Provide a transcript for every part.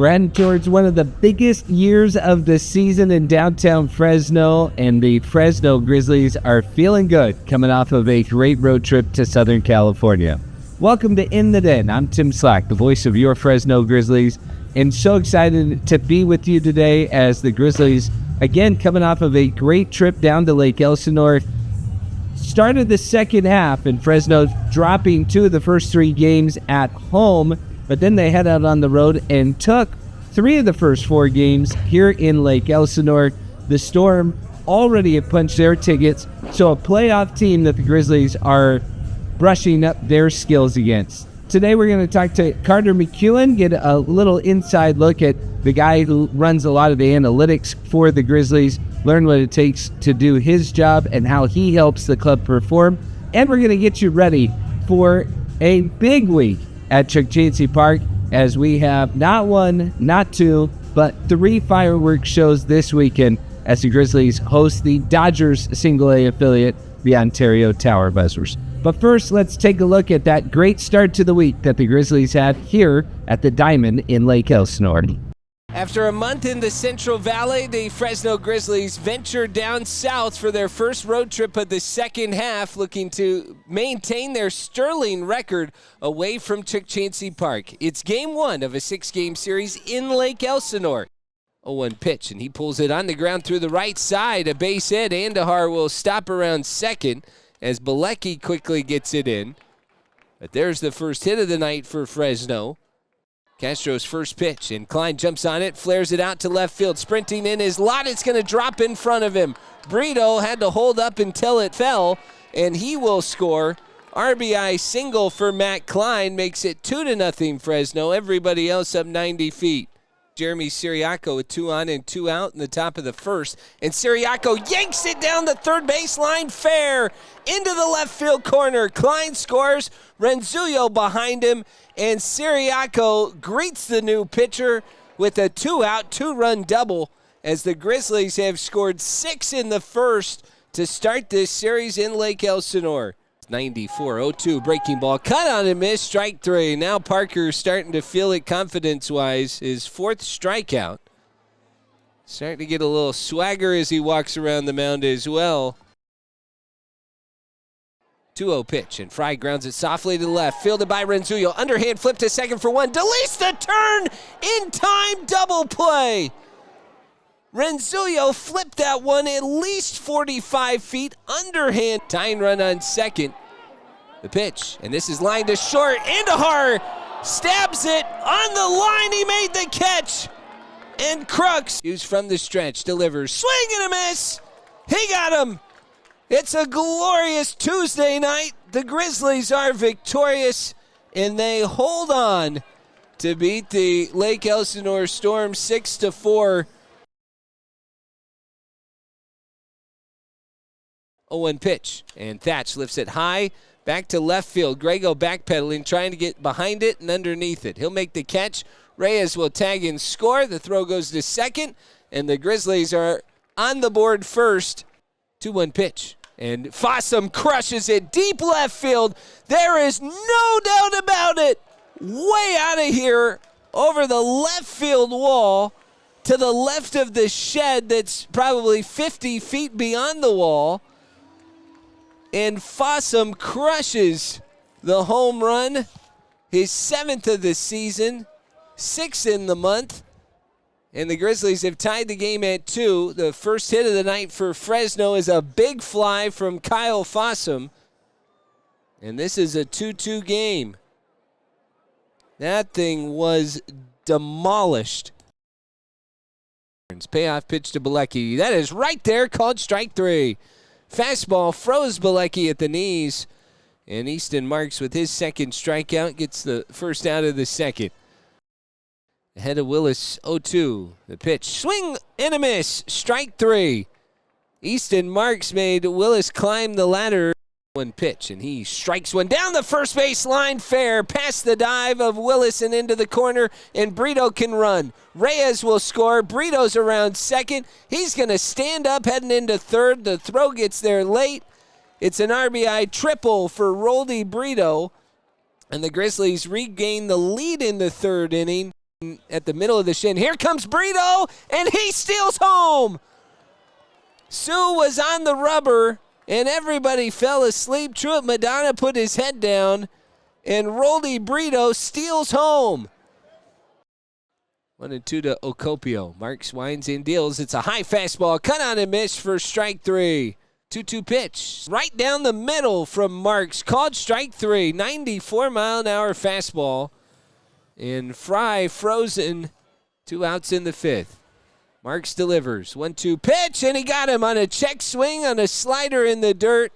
We're heading towards one of the biggest years of the season in downtown Fresno, and the Fresno Grizzlies are feeling good coming off of a great road trip to Southern California. Welcome to In the Den. I'm Tim Slack, the voice of your Fresno Grizzlies, and so excited to be with you today as the Grizzlies, again, coming off of a great trip down to Lake Elsinore, started the second half, and Fresno dropping two of the first three games at home, but then they head out on the road and took three of the first four games here in Lake Elsinore. The Storm already have punched their tickets, so a playoff team that the Grizzlies are brushing up their skills against. Today we're going to talk to Carter McEwen, get a little inside look at the guy who runs a lot of the analytics for the Grizzlies, learn what it takes to do his job and how he helps the club perform. And we're going to get you ready for a big week at Chukchansi Park, as we have not one, not two, but three fireworks shows this weekend as the Grizzlies host the Dodgers single-A affiliate, the Ontario Tower Buzzers. But first, let's take a look at that great start to the week that the Grizzlies had here at the Diamond in Lake Elsinore. After a month in the Central Valley, the Fresno Grizzlies ventured down south for their first road trip of the second half, looking to maintain their sterling record away from Chukchansi Park. It's game one of a six-game series in Lake Elsinore. 0-1 pitch, and he pulls it on the ground through the right side. A base hit. Andahar will stop around second as Bilecki quickly gets it in. But there's the first hit of the night for Fresno. Castro's first pitch, and Klein jumps on it, flares it out to left field. Sprinting in is Lott. It's going to drop in front of him. Brito had to hold up until it fell, and he will score. RBI single for Matt Klein makes it 2-0 Fresno. Everybody else up 90 feet. Jeremy Siriaco with 2 on and 2 out in the top of the first. And Siriaco yanks it down the third baseline, fair, into the left field corner. Klein scores, Renzullo behind him, and Siriaco greets the new pitcher with a 2-out, 2-run double, as the Grizzlies have scored 6 in the first to start this series in Lake Elsinore. 94-0-2 breaking ball, cut on and miss, strike three. Now Parker starting to feel it confidence-wise, his fourth strikeout. Starting to get a little swagger as he walks around the mound as well. 2-0 pitch, and Fry grounds it softly to the left, fielded by Renzullo. Underhand flip to second for one. Delise the turn in time, double play. Renzullo flipped that one at least 45 feet. Underhand tying run on second. The pitch, and this is lined to short. Andahar stabs it on the line. He made the catch. And Crooks, used from the stretch, delivers. Swing and a miss. He got him. It's a glorious Tuesday night. The Grizzlies are victorious, and they hold on to beat the Lake Elsinore Storm 6-4. 0-1 pitch, and Thatch lifts it high, back to left field. Grego backpedaling, trying to get behind it and underneath it. He'll make the catch. Reyes will tag and score. The throw goes to second, and the Grizzlies are on the board first. 2-1 pitch, and Fossum crushes it deep left field. There is no doubt about it. Way out of here, over the left field wall, to the left of the shed that's probably 50 feet beyond the wall. And Fossum crushes the home run, his 7th of the season, 6th in the month. And the Grizzlies have tied the game at 2. The first hit of the night for Fresno is a big fly from Kyle Fossum. And this is a 2-2 game. That thing was demolished. Payoff pitch to Bilecki. That is right there, called strike three. Fastball froze Bilecki at the knees, and Easton Marks with his second strikeout gets the first out of the second. Ahead of Willis, 0-2. The pitch, swing and a miss, strike three. Easton Marks made Willis climb the ladder. 1 pitch, and he strikes one down the first base line, fair, past the dive of Willis and into the corner, and Brito can run. Reyes will score. Brito's around second. He's going to stand up heading into third. The throw gets there late. It's an RBI triple for Roldy Brito, and the Grizzlies regain the lead in the third inning. at the middle of the shin. Here comes Brito, and he steals home. Sue was on the rubber, and everybody fell asleep. Truett Madonna put his head down, and Roldy Brito steals home. 1-2 to Ocopio. Marks winds and deals. It's a high fastball. Cut on and miss for strike 3. 2-2 pitch. Right down the middle from Marks. Called strike 3. 94-mile-an-hour fastball. And Fry frozen. 2 outs in the 5th. Marks delivers. 1-2 pitch, and he got him on a check swing on a slider in the dirt.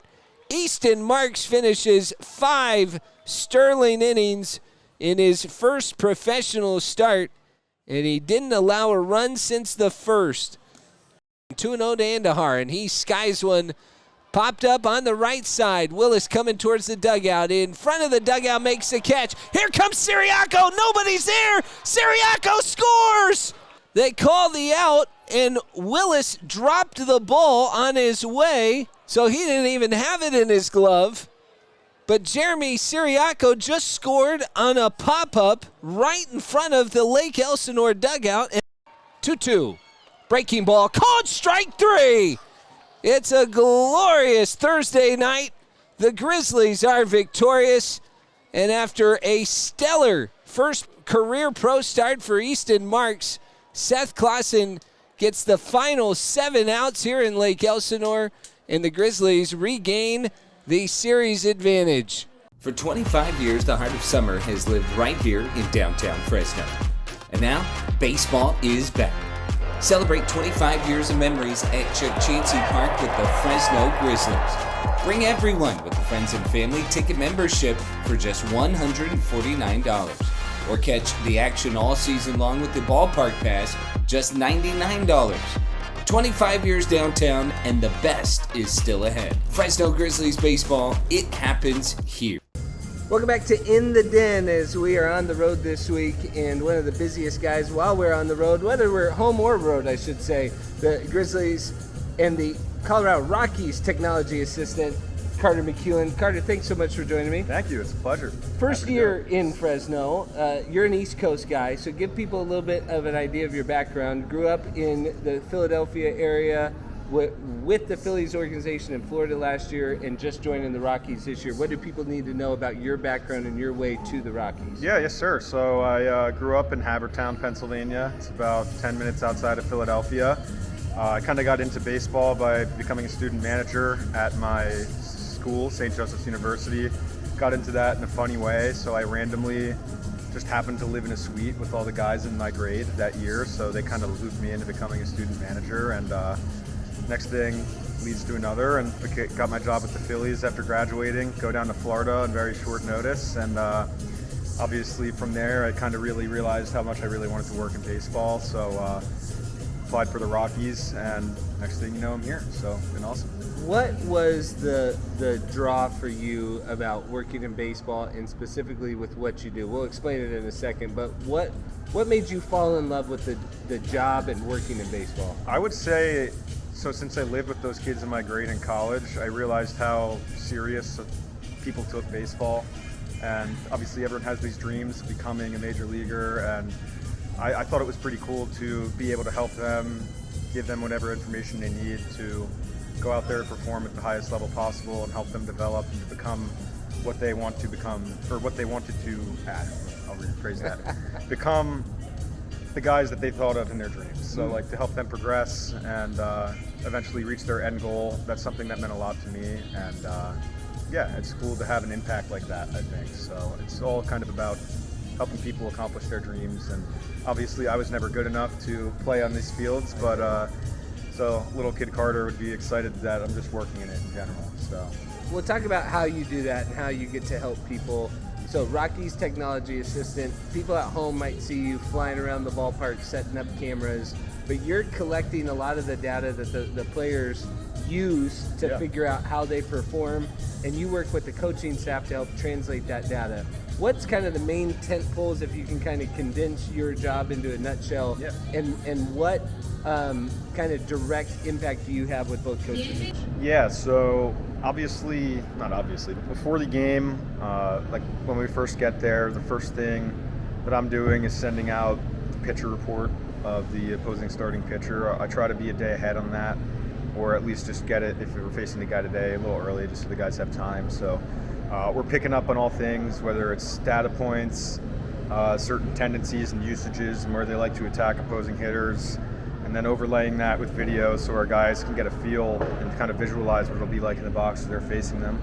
Easton Marks finishes 5 sterling innings in his first professional start, and he didn't allow a run since the first. 2-0 to Andahar, and he skies one. Popped up on the right side. Willis coming towards the dugout. In front of the dugout, makes the catch. Here comes Siriaco. Nobody's there. Siriaco scores. They call the out, and Willis dropped the ball on his way, so he didn't even have it in his glove. But Jeremy Siriaco just scored on a pop-up right in front of the Lake Elsinore dugout. 2-2. Breaking ball. Called strike 3. It's a glorious Thursday night. The Grizzlies are victorious. And after a stellar first career pro start for Easton Marks, Seth Clausen gets the final 7 outs here in Lake Elsinore, and the Grizzlies regain the series advantage. For 25 years, the heart of summer has lived right here in downtown Fresno. And now, baseball is back. Celebrate 25 years of memories at Chuck Chansey Park with the Fresno Grizzlies. Bring everyone with the friends and family ticket membership for just $149. Or catch the action all season long with the ballpark pass, just $99. 25 years downtown, and the best is still ahead. Fresno Grizzlies baseball, it happens here. Welcome back to In the Den as we are on the road this week, and one of the busiest guys while we're on the road, whether we're home or road, I should say, the Grizzlies and the Colorado Rockies technology assistant, Carter McEwen. Carter, thanks so much for joining me. Thank you. It's a pleasure. First year in Fresno. You're an East Coast guy, so give people a little bit of an idea of your background. Grew up in the Philadelphia area with the Phillies organization in Florida last year and just joining the Rockies this year. What do people need to know about your background and your way to the Rockies? Yes, sir. So I grew up in Havertown, Pennsylvania. It's about 10 minutes outside of Philadelphia. I kind of got into baseball by becoming a student manager at my school, St. Joseph's University. Got into that in a funny way, so I randomly just happened to live in a suite with all the guys in my grade that year, so they kind of looped me into becoming a student manager, and next thing leads to another, and got my job with the Phillies after graduating, go down to Florida on very short notice, and obviously from there I kind of really realized how much I really wanted to work in baseball, so applied for the Rockies, and next thing you know I'm here, so it's been awesome. What was the draw for you about working in baseball and specifically with what you do? We'll explain it in a second, but what made you fall in love with the job and working in baseball? I would say, so since I lived with those kids in my grade in college, I realized how serious people took baseball, and obviously everyone has these dreams of becoming a major leaguer, and I thought it was pretty cool to be able to help them, give them whatever information they need to go out there and perform at the highest level possible and help them develop and to become what they want to become, or what they wanted to, I'll rephrase that, become the guys that they thought of in their dreams. So like to help them progress and eventually reach their end goal. That's something that meant a lot to me, and yeah, it's cool to have an impact like that, I think. So it's all kind of about helping people accomplish their dreams, and obviously I was never good enough to play on these fields, but so little kid Carter would be excited that I'm just working in it in general. So we'll talk about how you do that and how you get to help people. So Rocky's technology assistant, people at home might see you flying around the ballpark setting up cameras, but you're collecting a lot of the data that the players use to figure out how they perform, and you work with the coaching staff to help translate that data. What's kind of the main tent poles, if you can kind of condense your job into a nutshell, and what kind of direct impact do you have with both coaches? Yeah, so not obviously, but before the game, like when we first get there, the first thing that I'm doing is sending out the pitcher report of the opposing starting pitcher. I try to be a day ahead on that, or at least just get it if we were facing the guy today a little early, just so the guys have time. So we're picking up on all things, whether it's data points, certain tendencies and usages, and where they like to attack opposing hitters, and then overlaying that with video so our guys can get a feel and kind of visualize what it'll be like in the box as they're facing them.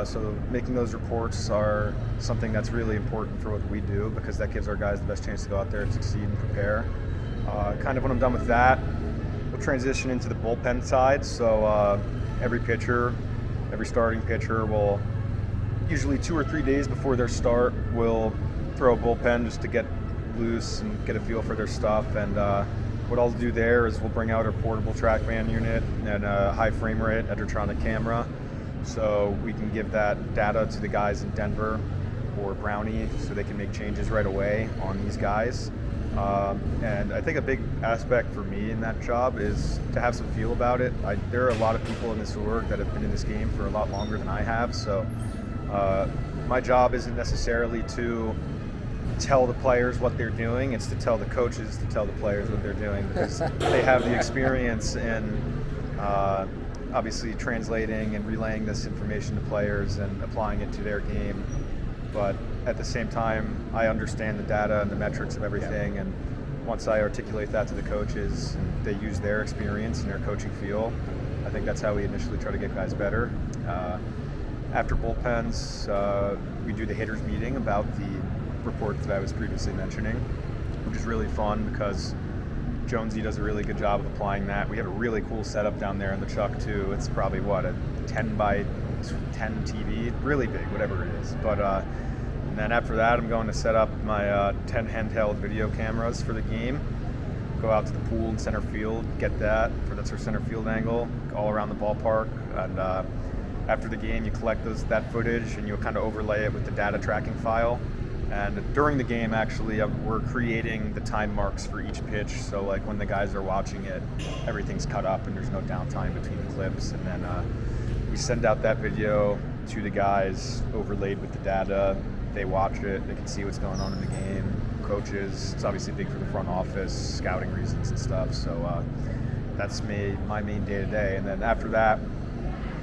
So making those reports are something that's really important for what we do, because that gives our guys the best chance to go out there and succeed and prepare. Kind of when I'm done with that, we'll transition into the bullpen side. So every starting pitcher will, usually 2 or 3 days before their start, will throw a bullpen just to get loose and get a feel for their stuff. And what I'll do there is we'll bring out our portable TrackMan unit and a high frame rate Edgertronic camera, so we can give that data to the guys in Denver or Brownie so they can make changes right away on these guys. And I think a big aspect for me in that job is to have some feel about it. There are a lot of people in this org that have been in this game for a lot longer than I have, so my job isn't necessarily to tell the players what they're doing, it's to tell the coaches to tell the players what they're doing, because they have the experience in obviously translating and relaying this information to players and applying it to their game. But at the same time, I understand the data and the metrics of everything, and once I articulate that to the coaches and they use their experience and their coaching feel, I think that's how we initially try to get guys better. After bullpens, we do the hitters meeting about the report that I was previously mentioning, which is really fun because Jonesy does a really good job of applying that. We have a really cool setup down there in the truck too. It's probably a 10 by 10 TV, really big, whatever it is. But and then after that, I'm going to set up my 10 handheld video cameras for the game. Go out to the pool in center field, get that's our center field angle, all around the ballpark. And after the game, you collect that footage and you'll kind of overlay it with the data tracking file. And during the game, actually, we're creating the time marks for each pitch. So like when the guys are watching it, everything's cut up and there's no downtime between the clips. And then we send out that video to the guys overlaid with the data. They watch it, they can see what's going on in the game. Coaches, it's obviously big for the front office, scouting reasons and stuff. So that's my main day to day. And then after that,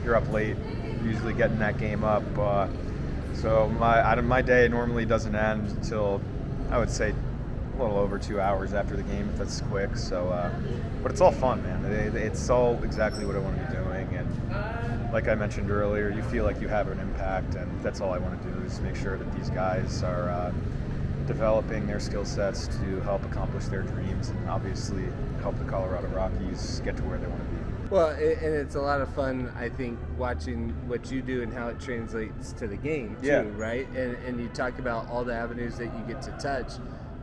you're up late, usually getting that game up. So my day normally doesn't end until, I would say, a little over 2 hours after the game, if that's quick. So, but it's all fun, man. It's all exactly what I want to be doing. And like I mentioned earlier, you feel like you have an impact, and that's all I want to do is make sure that these guys are developing their skill sets to help accomplish their dreams and obviously help the Colorado Rockies get to where they want to be. Well, and it's a lot of fun, I think, watching what you do and how it translates to the game, too, right? And you talk about all the avenues that you get to touch,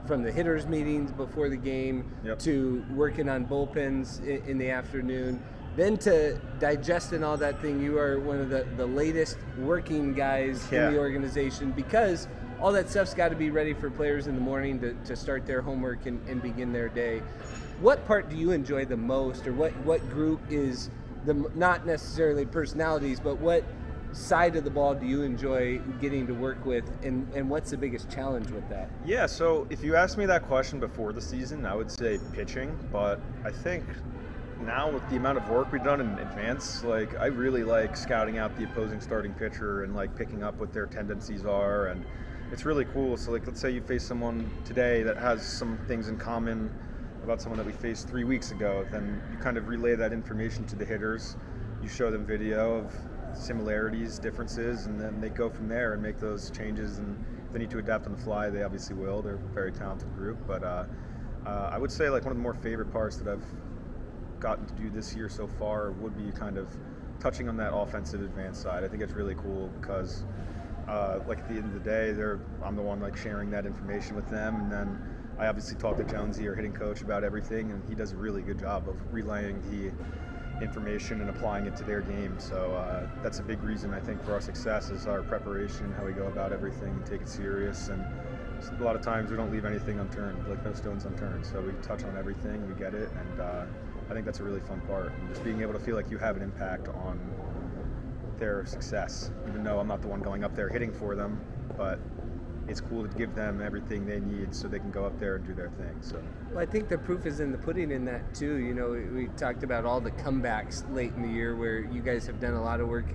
from the hitters meetings before the game to working on bullpens in the afternoon, then to digesting all that thing. You are one of the latest working guys in the organization, because all that stuff's got to be ready for players in the morning to start their homework and begin their day. What part do you enjoy the most, or what group is not necessarily personalities, but what side of the ball do you enjoy getting to work with, and what's the biggest challenge with that? Yeah, so if you asked me that question before the season, I would say pitching, but I think now with the amount of work we've done in advance, like I really like scouting out the opposing starting pitcher and like picking up what their tendencies are, and it's really cool. So like, let's say you face someone today that has some things in common about someone that we faced 3 weeks ago, then you kind of relay that information to the hitters. You show them video of similarities, differences, and then they go from there and make those changes. And if they need to adapt on the fly, they obviously will. They're a very talented group. But I would say like one of the more favorite parts that I've gotten to do this year so far would be kind of touching on that offensive advanced side. I think it's really cool because like at the end of the day, I'm the one like sharing that information with them, and then I obviously talk to Jonesy, our hitting coach, about everything, and he does a really good job of relaying the information and applying it to their game. So that's a big reason, I think, for our success is our preparation, how we go about everything and take it serious. And a lot of times we don't leave anything unturned, like no stones unturned. So we touch on everything, we get it, and I think that's a really fun part. And just being able to feel like you have an impact on their success, even though I'm not the one going up there hitting for them, but it's cool to give them everything they need so they can go up there and do their thing. So, well, I think the proof is in the pudding in that too. You know, we talked about all the comebacks late in the year where you guys have done a lot of work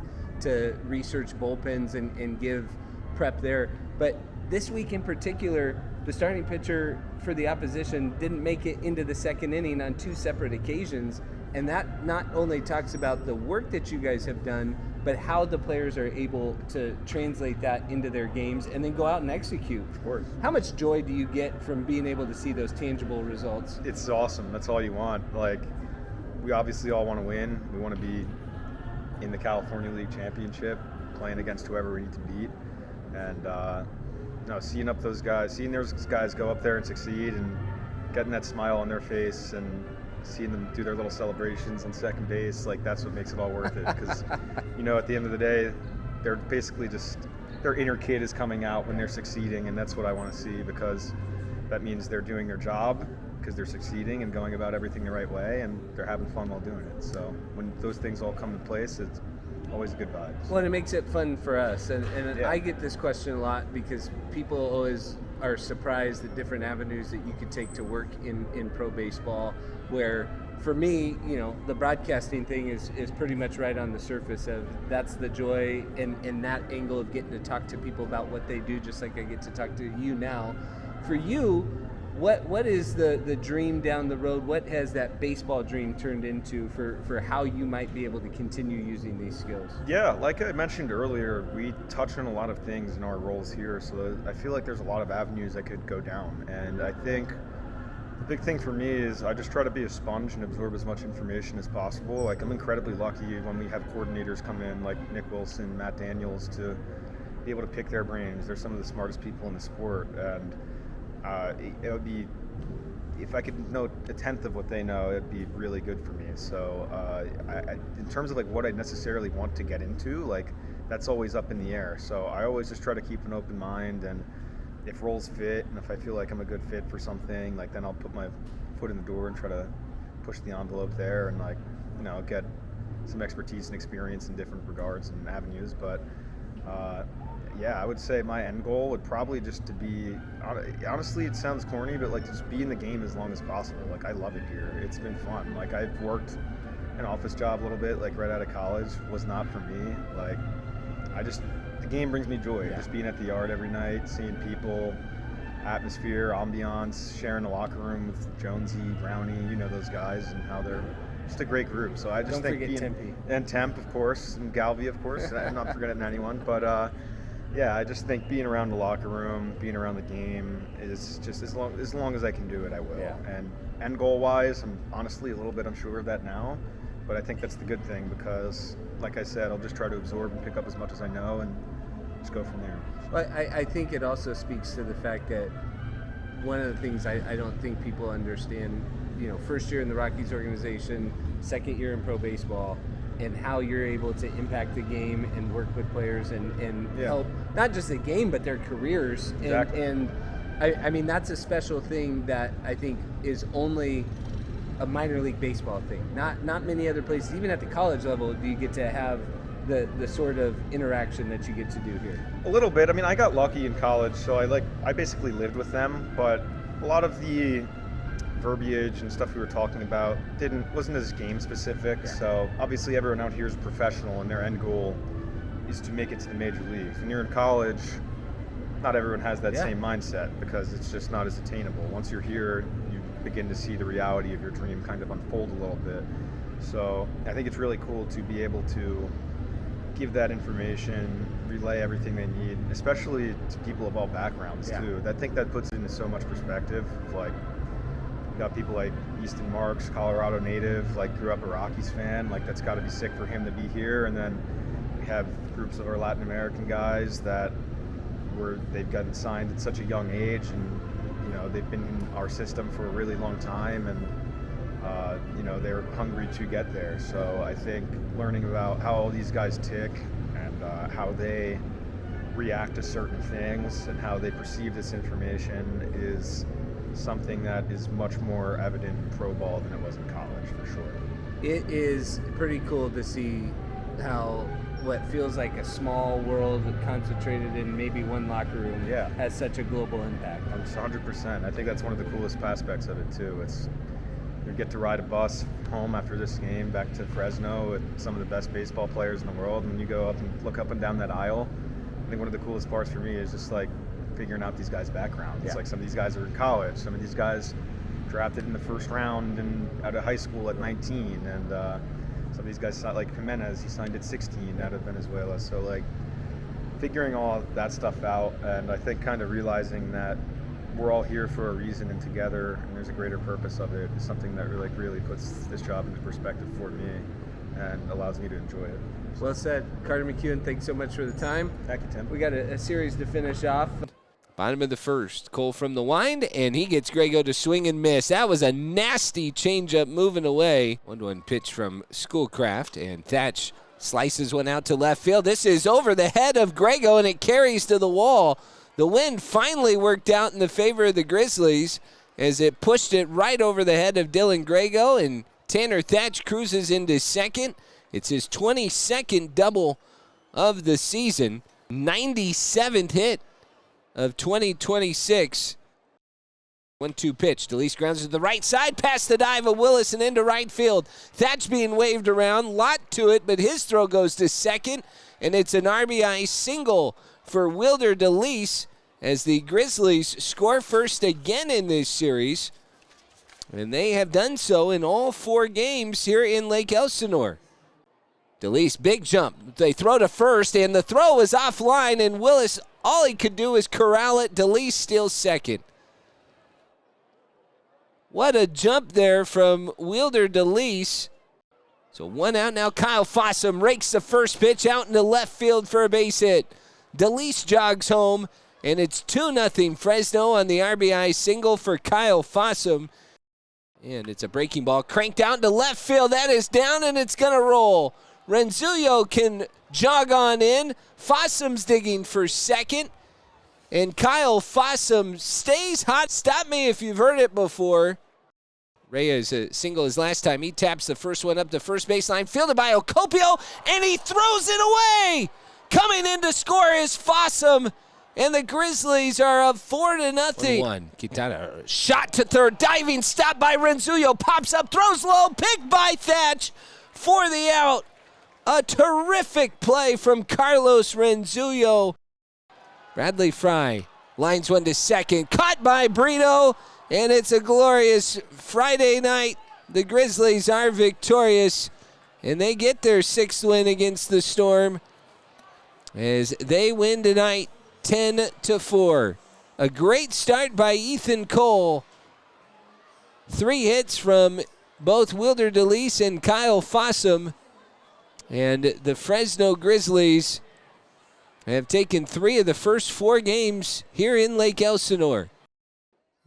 to research bullpens and give prep there. But this week in particular, the starting pitcher for the opposition didn't make it into the second inning on 2 separate occasions. And that not only talks about the work that you guys have done, but how the players are able to translate that into their games and then go out and execute. Of course. How much joy do you get from being able to see those tangible results? It's awesome. That's all you want. Like, we obviously all want to win. We want to be in the California League Championship, playing against whoever we need to beat. And seeing those guys go up there and succeed and getting that smile on their face and seeing them do their little celebrations on second base, like, that's what makes it all worth it. Because, at the end of the day, they're basically just, their inner kid is coming out when they're succeeding, and that's what I want to see, because that means they're doing their job, because they're succeeding and going about everything the right way, and they're having fun while doing it. So when those things all come to place, it's always a good vibe. Well, and it makes it fun for us. And yeah. I get this question a lot because people always are surprised at different avenues that you could take to work in pro baseball, where for me, the broadcasting thing is pretty much right on the surface of that's the joy and that angle of getting to talk to people about what they do, just like I get to talk to you now. For you, what is the dream down the road? What has that baseball dream turned into for how you might be able to continue using these skills? Yeah, like I mentioned earlier, we touch on a lot of things in our roles here, so I feel like there's a lot of avenues I could go down. And I think the big thing for me is I just try to be a sponge and absorb as much information as possible. Like, I'm incredibly lucky when we have coordinators come in, like Nick Wilson, Matt Daniels, to be able to pick their brains. They're some of the smartest people in the sport, and it would be, if I could know a tenth of what they know, it'd be really good for me. So in terms of like what I necessarily want to get into, like, that's always up in the air. So I always just try to keep an open mind, and if roles fit and if I feel like I'm a good fit for something, like, then I'll put my foot in the door and try to push the envelope there and, like, get some expertise and experience in different regards and avenues. But yeah, I would say my end goal would probably just to be, honestly, it sounds corny, but like, just be in the game as long as possible. Like, I love it here. It's been fun. Like, I've worked an office job a little bit, like, right out of college. Was not for me. Like, the game brings me joy. Yeah. Just being at the yard every night, seeing people, atmosphere, ambiance, sharing the locker room with Jonesy, Brownie, those guys, and how they're just a great group. So I just Don't think forget Tempe. And Temp, of course, and Galvey, of course. I'm not forgetting anyone, but yeah, I just think being around the locker room, being around the game is just as long as I can do it, I will. Yeah. And end goal wise, I'm honestly a little bit unsure of that now, but I think that's the good thing, because, like I said, I'll just try to absorb and pick up as much as I know and just go from there. Well, I think it also speaks to the fact that one of the things I don't think people understand, first year in the Rockies organization, second year in pro baseball, and how you're able to impact the game and work with players and Yeah. help not just the game but their careers. Exactly. And I mean, that's a special thing that I think is only a minor league baseball thing. Not many other places, even at the college level, do you get to have the sort of interaction that you get to do here. A little bit. I mean, I got lucky in college, so I basically lived with them, but a lot of the verbiage and stuff we were talking about wasn't as game specific. Yeah. So obviously everyone out here is a professional, and their end goal is to make it to the major leagues. When you're in college, not everyone has that Yeah. same mindset, because it's just not as attainable. Once you're here, you begin to see the reality of your dream kind of unfold a little bit. So I think it's really cool to be able to give that information, relay everything they need, especially to people of all backgrounds too. I think that puts it into so much perspective. Like, you got people like Easton Marks, Colorado native, like grew up a Rockies fan, like that's got to be sick for him to be here. And then we have groups of our Latin American guys that they've gotten signed at such a young age, and they've been in our system for a really long time, and they're hungry to get there. So I think learning about how all these guys tick and how they react to certain things and how they perceive this information is something that is much more evident in pro ball than it was in college, for sure. It is pretty cool to see how what feels like a small world concentrated in maybe one locker room has such a global impact. 100%. I think that's one of the coolest aspects of it too. It's you get to ride a bus home after this game back to Fresno with some of the best baseball players in the world, and you go up and look up and down that aisle. I think one of the coolest parts for me is just like figuring out these guys' backgrounds. It's like some of these guys are in college, some of these guys drafted in the first round and out of high school at 19, and some of these guys, like Jimenez, he signed at 16 out of Venezuela. So like figuring all that stuff out, and I think kind of realizing that we're all here for a reason and together, and there's a greater purpose of it, is something that really puts this job into perspective for me and allows me to enjoy it. Well said. Carter McEwen, thanks so much for the time. Thank you, Tim. We got a series to finish off. Bottom of the first, Cole from the wind, and he gets Grego to swing and miss. That was a nasty changeup moving away. 1-1 pitch from Schoolcraft, and Thatch slices one out to left field. This is over the head of Grego, and it carries to the wall. The wind finally worked out in the favor of the Grizzlies as it pushed it right over the head of Dylan Grego, and Tanner Thatch cruises into second. It's his 22nd double of the season, 97th hit of 2026. 1-2 pitch. DeLeese grounds to the right side, past the dive of Willis and into right field. Thatch being waved around, lot to it, but his throw goes to second, and it's an RBI single for Wilder DeLeese as the Grizzlies score first again in this series, and they have done so in all 4 games here in Lake Elsinore. DeLeese, big jump. They throw to first, and the throw is offline, and Willis, all he could do is corral it. DeLeese steals second. What a jump there from Wilder DeLeese. So 1 out now. Kyle Fossum rakes the first pitch out into left field for a base hit. DeLeese jogs home, and it's 2-0 Fresno on the RBI single for Kyle Fossum. And it's a breaking ball cranked out into left field. That is down, and it's going to roll. Renzullo can jog on in. Fossum's digging for second. And Kyle Fossum stays hot. Stop me if you've heard it before. Reyes single his last time. He taps the first one up the first baseline. Fielded by Ocopio, and he throws it away. Coming in to score is Fossum, and the Grizzlies are up 4-0. 1. Quintana shot to third. Diving stop by Renzullo. Pops up, throws low. Picked by Thatch for the out. A terrific play from Carlos Renzullo. Bradley Fry lines one to second. Caught by Brito, and it's a glorious Friday night. The Grizzlies are victorious, and they get their 6th win against the Storm as they win tonight 10-4. A great start by Ethan Cole. 3 hits from both Wilder DeLeese and Kyle Fossum. And the Fresno Grizzlies have taken 3 of the first 4 games here in Lake Elsinore.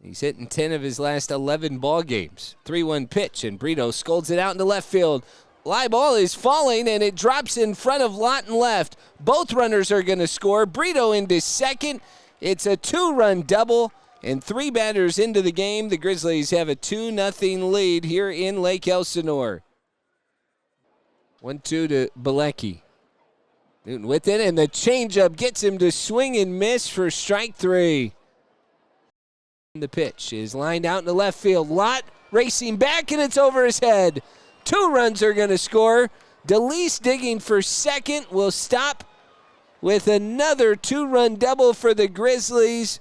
He's hitting 10 of his last 11 ball games. 3-1 pitch, and Brito scolds it out into left field. Fly ball is falling, and it drops in front of Lawton left. Both runners are going to score. Brito into second. It's a 2-run double, and 3 batters into the game. The Grizzlies have a 2-0 lead here in Lake Elsinore. 1-2 to Bilecki. Newton with it, and the changeup gets him to swing and miss for strike 3. The pitch is lined out in the left field. Lott racing back, and it's over his head. 2 runs are going to score. DeLeese digging for second will stop with another 2-run double for the Grizzlies.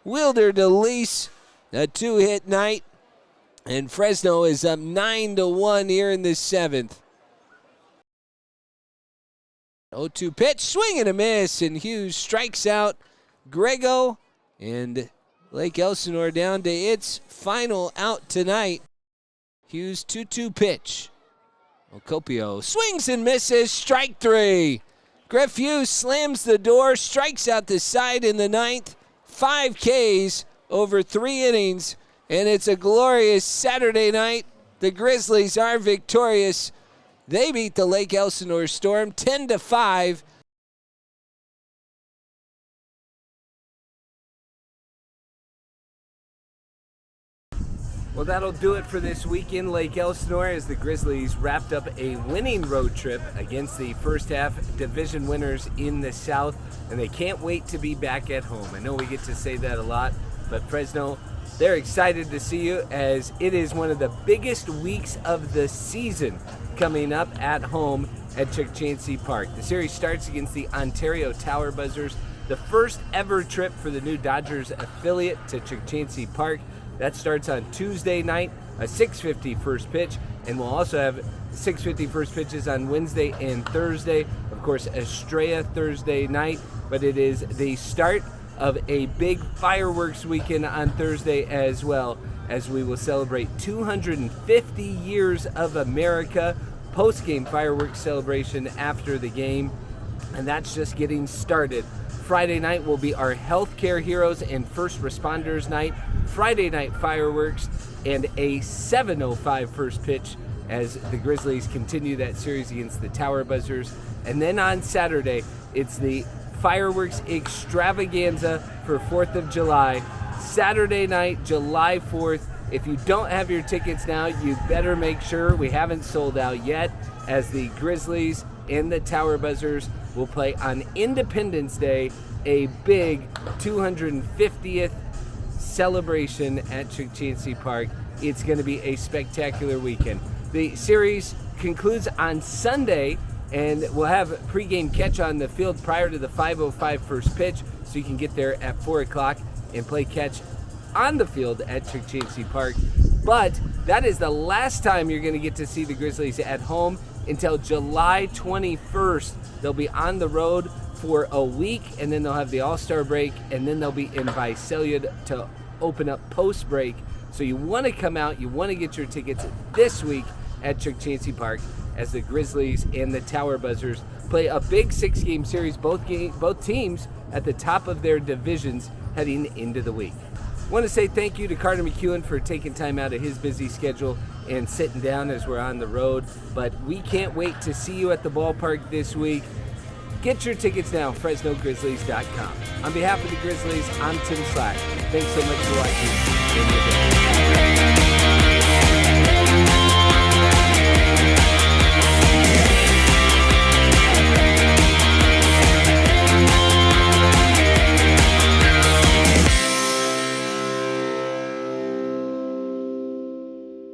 Wilder DeLeese, a 2-hit night, and Fresno is up 9-1 here in the 7th. 0-2 pitch, swing and a miss, and Hughes strikes out Grego, and Lake Elsinore down to its final out tonight. Hughes 2-2 pitch. Ocopio swings and misses, strike 3. Griff Hughes slams the door, strikes out the side in the 9th. 5 Ks over 3 innings, and it's a glorious Saturday night. The Grizzlies are victorious. They beat the Lake Elsinore Storm 10-5. Well, that'll do it for this week in Lake Elsinore as the Grizzlies wrapped up a winning road trip against the first half division winners in the South, and they can't wait to be back at home. I know we get to say that a lot, but Fresno, they're excited to see you as it is one of the biggest weeks of the season coming up at home at Chukchansi Park. The series starts against the Ontario Tower Buzzers, the first ever trip for the new Dodgers affiliate to Chukchansi Park. That starts on Tuesday night, a 6:50 first pitch, and we'll also have 6:50 first pitches on Wednesday and Thursday. Of course, Estrella Thursday night, but it is the start of a big fireworks weekend on Thursday as well, as we will celebrate 250 years of America, post-game fireworks celebration after the game, and that's just getting started. Friday night will be our healthcare heroes and first responders night, Friday night fireworks, and a 7:05 first pitch as the Grizzlies continue that series against the Tower Buzzers. And then on Saturday, it's the fireworks extravaganza for 4th of July. Saturday night, July 4th. If you don't have your tickets now, you better make sure. We haven't sold out yet, as the Grizzlies and the Tower Buzzers will play on Independence Day, a big 250th celebration at Chukchansi Park. It's going to be a spectacular weekend. The series concludes on Sunday, and we'll have pregame catch on the field prior to the 5:05 first pitch, so you can get there at 4 o'clock and play catch on the field at Chukchansi Park. But that is the last time you're going to get to see the Grizzlies at home until July 21st. They'll be on the road for a week, and then they'll have the All-Star break, and then they'll be in Visalia to open up post-break. So you want to come out, you want to get your tickets this week at Chukchansi Park as the Grizzlies and the Tower Buzzers play a big 6-game series, both teams at the top of their divisions heading into the week. I want to say thank you to Carter McEwen for taking time out of his busy schedule and sitting down as we're on the road. But we can't wait to see you at the ballpark this week. Get your tickets now, FresnoGrizzlies.com. On behalf of the Grizzlies, I'm Tim Slack. Thanks so much for watching.